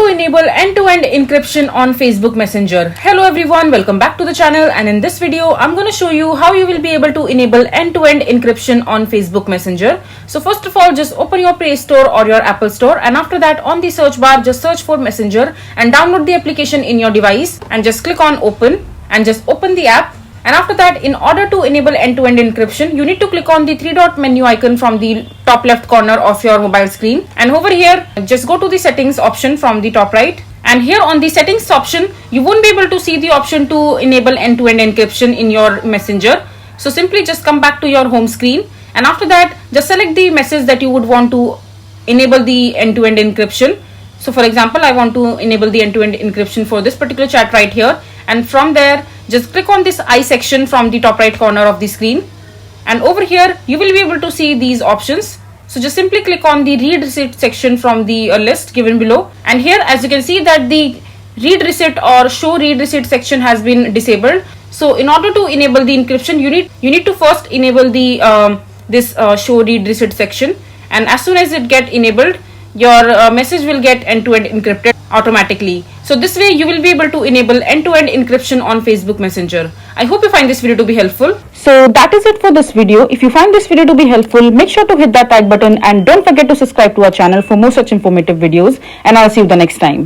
to enable end-to-end encryption on Facebook Messenger. Hello everyone, welcome back to the channel, and in this video I'm going to show you how you will be able to enable end-to-end encryption on Facebook Messenger. So first of all, just open your Play Store or your Apple Store, and after that on the search bar just search for Messenger and download the application in your device and just click on open and just open the app. And after that, in order to enable end-to-end encryption, you need to click on the three-dot menu icon from the top left corner of your mobile screen. And over here, just go to the settings option from the top right. And here on the settings option, you won't be able to see the option to enable end-to-end encryption in your messenger. So simply just come back to your home screen. And after that, just select the message that you would want to enable the end-to-end encryption. So for example, I want to enable the end-to-end encryption for this particular chat right here. And from there, just click on this I section from the top right corner of the screen, and over here you will be able to see these options. So just simply click on the read receipt section from the list given below, and here as you can see that the read receipt or show read receipt section has been disabled. So in order to enable the encryption, you need to first enable the show read receipt section, and as soon as it get enabled, your message will get end-to-end encrypted automatically. So this way you will be able to enable end-to-end encryption on Facebook Messenger. I hope you find this video to be helpful. So that is it for this video. If you find this video to be helpful, make sure to hit that like button and don't forget to subscribe to our channel for more such informative videos, and I'll see you the next time.